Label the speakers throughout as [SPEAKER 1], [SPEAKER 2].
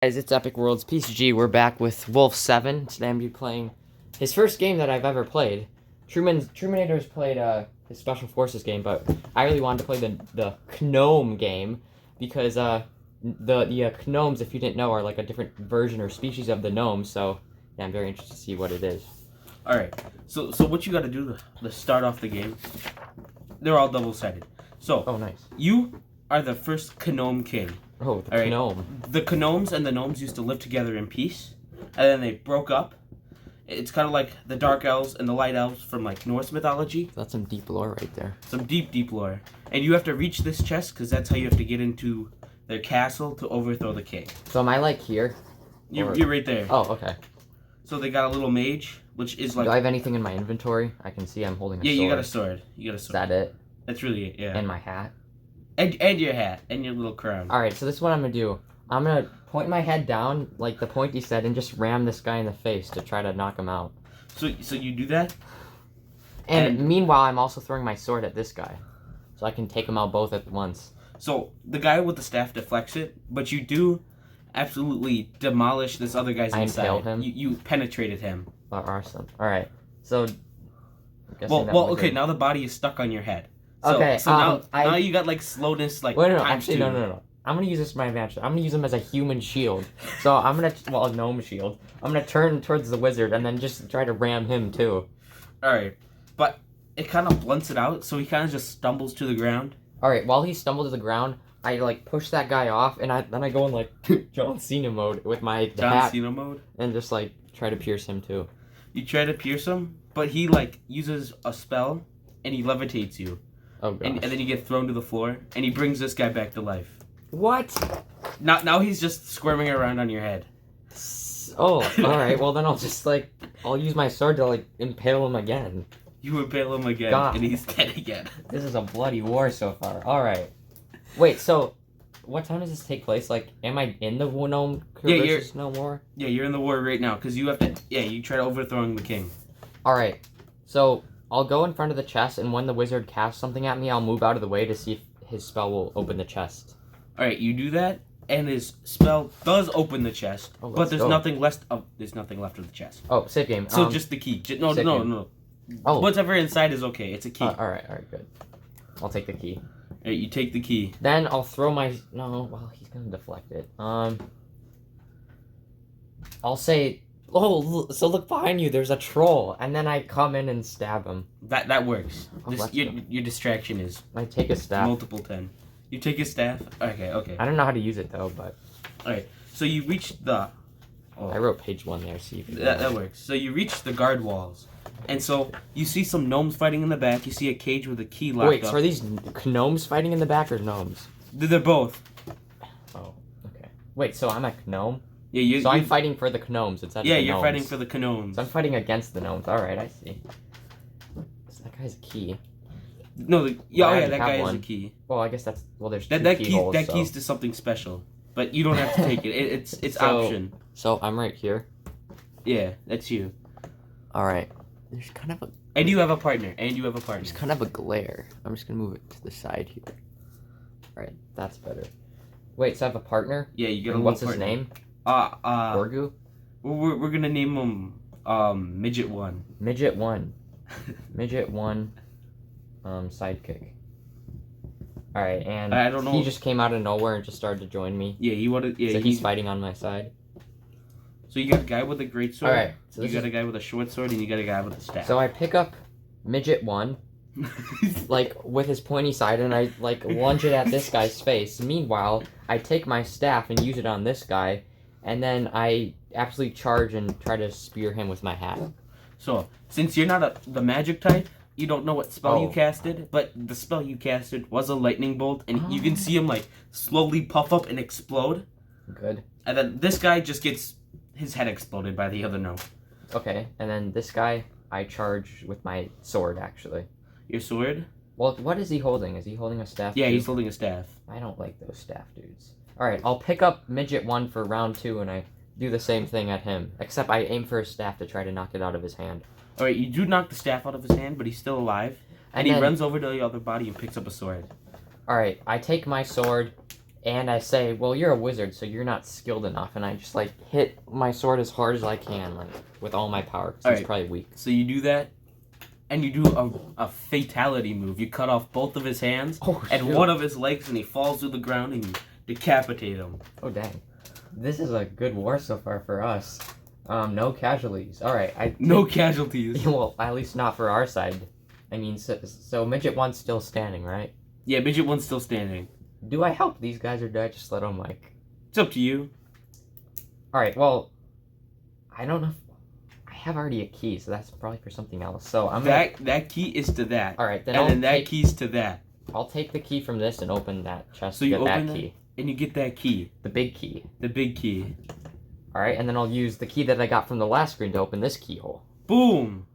[SPEAKER 1] Guys, it's Epic Worlds PCG. We're back with Wolf 7. Today I'm going to be playing his first game that I've ever played. Truminator's played his Special Forces game, but I really wanted to play the Gnome game because the Gnomes, if you didn't know, are like a different version or species of the Gnome. So yeah, I'm very interested to see what it is.
[SPEAKER 2] All right. So what you got to do to start off the game? They're all double-sided. So
[SPEAKER 1] Oh, nice.
[SPEAKER 2] You are the first Gnome king.
[SPEAKER 1] Oh, the Gnome.
[SPEAKER 2] Right. The Gnomes and the Gnomes used to live together in peace, and then they broke up. It's kind of like the Dark Elves and the Light Elves from like Norse mythology.
[SPEAKER 1] That's some deep lore right there.
[SPEAKER 2] Some deep lore. And you have to reach this chest because that's how you have to get into their castle to overthrow the king.
[SPEAKER 1] So am I like here?
[SPEAKER 2] You're right there.
[SPEAKER 1] Oh, okay.
[SPEAKER 2] So they got a little mage, which is like...
[SPEAKER 1] Do I have anything in my inventory? I can see I'm holding a sword.
[SPEAKER 2] Yeah, you got a sword.
[SPEAKER 1] Is that it?
[SPEAKER 2] That's really it, yeah.
[SPEAKER 1] And my hat?
[SPEAKER 2] And your hat. And your little crown.
[SPEAKER 1] Alright, so this is what I'm going to do. I'm going to point my head down, like the pointy said, and just ram this guy in the face to try to knock him out.
[SPEAKER 2] So you do that?
[SPEAKER 1] And meanwhile, I'm also throwing my sword at this guy. So I can take them out both at once.
[SPEAKER 2] So the guy with the staff deflects it, but you do absolutely demolish this other guy's inside.
[SPEAKER 1] I impaled him?
[SPEAKER 2] You penetrated him.
[SPEAKER 1] Oh, awesome. Alright, so...
[SPEAKER 2] Okay, now the body is stuck on your head. So,
[SPEAKER 1] okay,
[SPEAKER 2] so now you got like slowness, like
[SPEAKER 1] Wait, no,
[SPEAKER 2] times
[SPEAKER 1] actually,
[SPEAKER 2] two.
[SPEAKER 1] no. I'm gonna use this to my advantage. I'm gonna use him as a human shield. So I'm gonna, well, a gnome shield. I'm gonna turn towards the wizard and then just try to ram him too.
[SPEAKER 2] Alright, but it kind of blunts it out, so he kind of just stumbles to the ground.
[SPEAKER 1] Alright, while he stumbled to the ground, I like push that guy off, and then I go in like John Cena mode with my hat
[SPEAKER 2] Cena mode?
[SPEAKER 1] and just like try to pierce him too.
[SPEAKER 2] You try to pierce him, but he like uses a spell and he levitates you.
[SPEAKER 1] Oh gosh.
[SPEAKER 2] And then you get thrown to the floor, and he brings this guy back to life.
[SPEAKER 1] What?
[SPEAKER 2] Now he's just squirming around on your head.
[SPEAKER 1] Oh, alright, well then I'll use my sword to like impale him again.
[SPEAKER 2] You impale him again,
[SPEAKER 1] God.
[SPEAKER 2] and he's dead again.
[SPEAKER 1] This is a bloody war so far. Alright. Wait, so what time does this take place? Like, am I in the Gnome versus Gnome war?
[SPEAKER 2] Yeah, you're in the war right now, because you have to... Yeah, you try to overthrowing the king.
[SPEAKER 1] Alright, so I'll go in front of the chest, and when the wizard casts something at me, I'll move out of the way to see if his spell will open the chest.
[SPEAKER 2] Alright, you do that, and his spell does open the chest, but there's nothing left of the chest.
[SPEAKER 1] Oh, save game.
[SPEAKER 2] So just the key. No.
[SPEAKER 1] Oh.
[SPEAKER 2] Whatever inside is okay. It's a key.
[SPEAKER 1] Alright, good. I'll take the key.
[SPEAKER 2] Alright, you take the key.
[SPEAKER 1] Then I'll throw my... No, well, he's gonna deflect it. I'll say... Oh, so look behind you, there's a troll. And then I come in and stab him.
[SPEAKER 2] That works.
[SPEAKER 1] Oh,
[SPEAKER 2] Your distraction is...
[SPEAKER 1] I take a staff.
[SPEAKER 2] Multiple 10. You take his staff? Okay.
[SPEAKER 1] I don't know how to use it, though, but...
[SPEAKER 2] Alright, so you reach the... Oh.
[SPEAKER 1] I wrote page 1 there, so you can...
[SPEAKER 2] That works. So you reach the guard walls. And so you see some gnomes fighting in the back. You see a cage with a key locked up.
[SPEAKER 1] Wait, so are these gnomes fighting in the back or gnomes?
[SPEAKER 2] They're both.
[SPEAKER 1] Oh, okay. Wait, so I'm a gnome?
[SPEAKER 2] Yeah,
[SPEAKER 1] I'm fighting for the gnomes instead of the gnomes.
[SPEAKER 2] Yeah, you're fighting for the gnomes.
[SPEAKER 1] So I'm fighting against the gnomes. Alright, I see. So that guy's a key.
[SPEAKER 2] No, that guy is a key.
[SPEAKER 1] Well, I guess that's... Well, there's two
[SPEAKER 2] keyholes. That
[SPEAKER 1] so.
[SPEAKER 2] key's to something special. But you don't have to take it. It's option.
[SPEAKER 1] So I'm right here?
[SPEAKER 2] Yeah, that's you.
[SPEAKER 1] Alright. There's kind of a...
[SPEAKER 2] And you have a partner.
[SPEAKER 1] There's kind of a glare. I'm just gonna move it to the side here. Alright, that's better. Wait, so I have a partner?
[SPEAKER 2] Yeah, you get a
[SPEAKER 1] What's
[SPEAKER 2] partner.
[SPEAKER 1] his name?
[SPEAKER 2] Gorgu? We're gonna name him, Midget 1.
[SPEAKER 1] Midget 1. Midget 1, sidekick. Alright, and
[SPEAKER 2] I don't know.
[SPEAKER 1] He just came out of nowhere and just started to join me.
[SPEAKER 2] Yeah, he wanted... Yeah,
[SPEAKER 1] so he's fighting on my side.
[SPEAKER 2] So you got a guy with a great sword.
[SPEAKER 1] Alright. So
[SPEAKER 2] you got a guy with a short sword, and you got a guy with a staff.
[SPEAKER 1] So I pick up Midget 1, like, with his pointy side, and I, like, lunge it at this guy's face. Meanwhile, I take my staff and use it on this guy, and then I absolutely charge and try to spear him with my hat.
[SPEAKER 2] So, since you're not the magic type, you don't know what spell you casted, but the spell you casted was a lightning bolt, and you can see him, like, slowly puff up and explode.
[SPEAKER 1] Good.
[SPEAKER 2] And then this guy just gets his head exploded by the other gnome.
[SPEAKER 1] Okay, and then this guy, I charge with my sword, actually.
[SPEAKER 2] Your sword?
[SPEAKER 1] Well, what is he holding? Is he holding a staff?
[SPEAKER 2] Yeah,
[SPEAKER 1] too?
[SPEAKER 2] he's holding a staff.
[SPEAKER 1] I don't like those staff dudes. Alright, I'll pick up Midget 1 for round 2, and I do the same thing at him. Except I aim for his staff to try to knock it out of his hand.
[SPEAKER 2] Alright, you do knock the staff out of his hand, but he's still alive. And he runs over to the other body and picks up a sword.
[SPEAKER 1] Alright, I take my sword, and I say, well, you're a wizard, so you're not skilled enough, and I just like hit my sword as hard as I can, like with all my power, because he's probably weak.
[SPEAKER 2] So you do that, and you do a fatality move. You cut off both of his hands and one of his legs, and he falls to the ground, and you decapitate him.
[SPEAKER 1] Oh dang, this is a good war so far for us. No casualties. All right,
[SPEAKER 2] no casualties.
[SPEAKER 1] Well, at least not for our side. I mean, so midget one's still standing, right?
[SPEAKER 2] Yeah, midget one's still standing.
[SPEAKER 1] Do I help these guys, or do I just let them, like...
[SPEAKER 2] It's up to you.
[SPEAKER 1] Alright, well... I don't know if... I have already a key, so that's probably for something else. So I'm gonna...
[SPEAKER 2] That key is to that.
[SPEAKER 1] Alright, then
[SPEAKER 2] and then that key's to that.
[SPEAKER 1] I'll take the key from this and open that chest
[SPEAKER 2] so
[SPEAKER 1] to
[SPEAKER 2] you
[SPEAKER 1] get
[SPEAKER 2] open
[SPEAKER 1] that key.
[SPEAKER 2] And you get that key.
[SPEAKER 1] The big key.
[SPEAKER 2] The big key.
[SPEAKER 1] Alright, and then I'll use the key that I got from the last screen to open this keyhole.
[SPEAKER 2] Boom!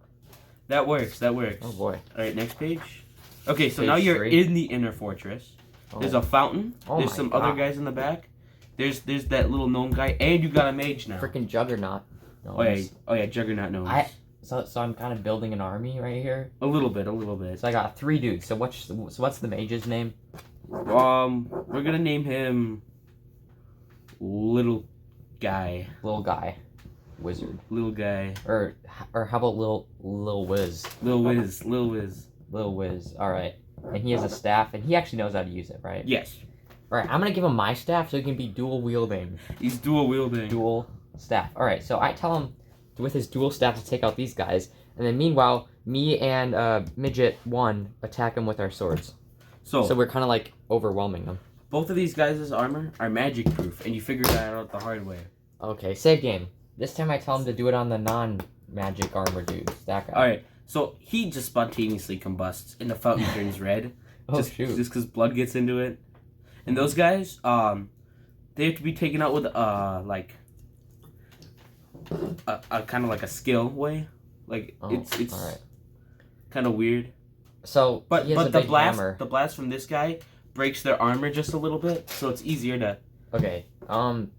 [SPEAKER 2] That works, that works.
[SPEAKER 1] Oh boy.
[SPEAKER 2] Alright, next page. Okay, so
[SPEAKER 1] Page
[SPEAKER 2] now you're
[SPEAKER 1] 3.
[SPEAKER 2] in the inner fortress.
[SPEAKER 1] Oh.
[SPEAKER 2] There's a fountain.
[SPEAKER 1] Oh
[SPEAKER 2] There's
[SPEAKER 1] my
[SPEAKER 2] some
[SPEAKER 1] God.
[SPEAKER 2] other guys in the back. There's that little gnome guy, and you got a mage now.
[SPEAKER 1] Freaking juggernaut.
[SPEAKER 2] Oh yeah, Juggernaut gnomes.
[SPEAKER 1] So I'm kind of building an army right here.
[SPEAKER 2] A little bit.
[SPEAKER 1] So I got 3 dudes. So what's the mage's name?
[SPEAKER 2] We're gonna name him Little Guy.
[SPEAKER 1] Little guy. Wizard.
[SPEAKER 2] Little Guy.
[SPEAKER 1] Or how about Lil Wiz?
[SPEAKER 2] Lil Wiz.
[SPEAKER 1] Lil Wiz. All right. And he has a staff, and he actually knows how to use it, right?
[SPEAKER 2] Yes.
[SPEAKER 1] All right. I'm gonna give him my staff so he can be dual wielding.
[SPEAKER 2] He's dual wielding.
[SPEAKER 1] Dual staff. All right. So I tell him with his dual staff to take out these guys, and then meanwhile, me and midget 1 attack him with our swords. So we're kind of like overwhelming them.
[SPEAKER 2] Both of these guys' armor are magic proof, and you figure that out the hard way.
[SPEAKER 1] Okay. Save game. This time I tell him to do it on the non-magic armor dudes. That guy.
[SPEAKER 2] All right. So he just spontaneously combusts, and the fountain turns red.
[SPEAKER 1] Shoot.
[SPEAKER 2] Just because blood gets into it. And those guys, they have to be taken out with like a kind of like a skill way. Like it's
[SPEAKER 1] all right.
[SPEAKER 2] kind of weird.
[SPEAKER 1] So
[SPEAKER 2] But
[SPEAKER 1] he has a
[SPEAKER 2] the
[SPEAKER 1] big
[SPEAKER 2] blast
[SPEAKER 1] hammer.
[SPEAKER 2] the blast from this guy breaks their armor just a little bit, so it's easier to.
[SPEAKER 1] Okay. I'm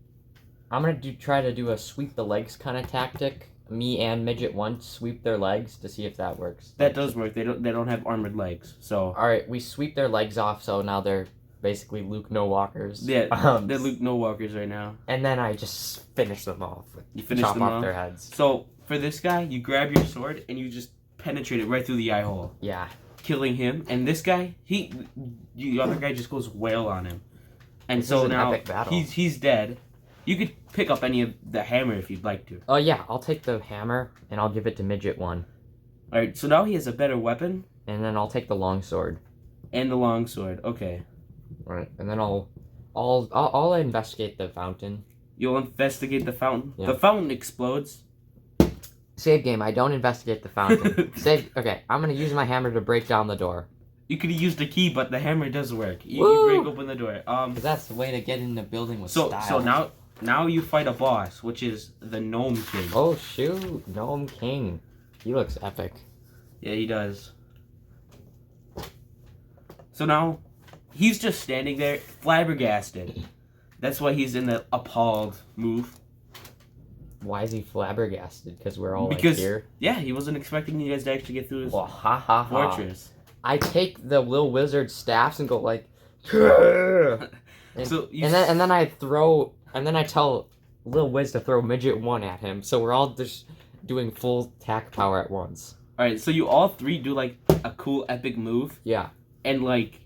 [SPEAKER 1] gonna try to do a sweep the legs kind of tactic. Me and midget 1 sweep their legs to see if that works.
[SPEAKER 2] That does work. They don't have armored legs, so.
[SPEAKER 1] All right, we sweep their legs off, so now they're basically Luke no walkers.
[SPEAKER 2] Yeah, they're Luke no walkers right now.
[SPEAKER 1] And then I just finish them off.
[SPEAKER 2] You finish
[SPEAKER 1] chop
[SPEAKER 2] them
[SPEAKER 1] off
[SPEAKER 2] off
[SPEAKER 1] their heads.
[SPEAKER 2] So for this guy, you grab your sword and you just penetrate it right through the eye hole.
[SPEAKER 1] Yeah.
[SPEAKER 2] Killing him, and this guy, the other guy just goes whale on him, and
[SPEAKER 1] This
[SPEAKER 2] so
[SPEAKER 1] is an
[SPEAKER 2] now
[SPEAKER 1] epic battle.
[SPEAKER 2] he's dead. You could pick up any of the hammer if you'd like to.
[SPEAKER 1] Oh yeah, I'll take the hammer and I'll give it to midget 1,
[SPEAKER 2] All right, so now he has a better weapon
[SPEAKER 1] and then I'll take the long sword.
[SPEAKER 2] and the long sword. Okay,
[SPEAKER 1] All right, and then I'll investigate the fountain.
[SPEAKER 2] you'll investigate the fountain.
[SPEAKER 1] Yeah.
[SPEAKER 2] The fountain explodes.
[SPEAKER 1] Save game. I don't investigate the fountain. Save. Okay, I'm gonna use my hammer to break down the door.
[SPEAKER 2] You could use the key, but the hammer does work. You
[SPEAKER 1] Woo!
[SPEAKER 2] break open the door.
[SPEAKER 1] Cause that's the way to get in the building with
[SPEAKER 2] So
[SPEAKER 1] style.
[SPEAKER 2] now you fight a boss, which is the Gnome King.
[SPEAKER 1] Oh shoot, Gnome King. He looks epic.
[SPEAKER 2] Yeah, he does. So now, he's just standing there, flabbergasted. That's why he's in the appalled move.
[SPEAKER 1] Why is he flabbergasted? Because we're all
[SPEAKER 2] Because
[SPEAKER 1] like here.
[SPEAKER 2] yeah, he wasn't expecting you guys to actually get through his
[SPEAKER 1] Well, ha ha ha.
[SPEAKER 2] fortress.
[SPEAKER 1] I take the little wizard staffs and go like, and,
[SPEAKER 2] So you
[SPEAKER 1] and then I tell Lil Wiz to throw midget 1 at him. So we're all just doing full attack power at once.
[SPEAKER 2] all right, so you all 3 do like a cool epic move,
[SPEAKER 1] Yeah.
[SPEAKER 2] and like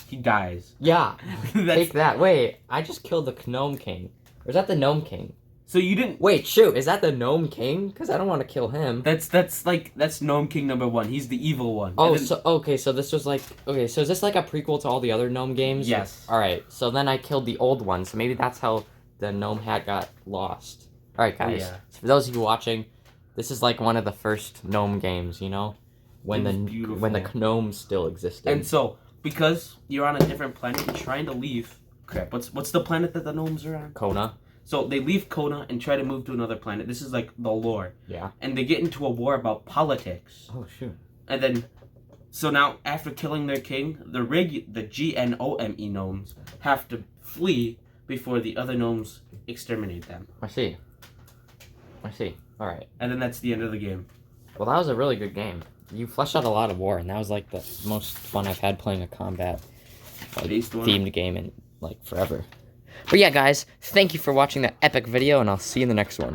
[SPEAKER 2] he dies.
[SPEAKER 1] Yeah.
[SPEAKER 2] That's,
[SPEAKER 1] Take that. Wait, I just killed the Gnome King. Or is that the Gnome King?
[SPEAKER 2] so you didn't.
[SPEAKER 1] Wait, shoot, is that the Gnome King? Because I don't want to kill him.
[SPEAKER 2] That's Gnome King number 1. He's the evil one.
[SPEAKER 1] Oh,
[SPEAKER 2] And then-
[SPEAKER 1] so okay, so this was like okay, so is this like a prequel to all the other Gnome games?
[SPEAKER 2] Yes.
[SPEAKER 1] All right, so then I killed the old one, so maybe that's how the Gnome hat got lost. All right, guys.
[SPEAKER 2] Yeah.
[SPEAKER 1] So for those of you watching, this is like one of the first Gnome games, you know, when
[SPEAKER 2] It was
[SPEAKER 1] when the
[SPEAKER 2] beautiful.
[SPEAKER 1] gnomes still existed.
[SPEAKER 2] And so because you're on a different planet and trying to leave. Crap. What's the planet that the gnomes are on?
[SPEAKER 1] Kona.
[SPEAKER 2] So they leave Kona and try to move to another planet. This is like the lore.
[SPEAKER 1] Yeah.
[SPEAKER 2] And they get into a war about politics.
[SPEAKER 1] Oh shoot.
[SPEAKER 2] And then, so now after killing their king, the Gnome gnomes have to flee before the other gnomes exterminate them.
[SPEAKER 1] I see. All right.
[SPEAKER 2] And then that's the end of the game.
[SPEAKER 1] Well, that was a really good game. You fleshed out a lot of war, and that was like the most fun I've had playing a combat
[SPEAKER 2] Based one.
[SPEAKER 1] themed game in like forever. But yeah, guys, thank you for watching that epic video, and I'll see you in the next one.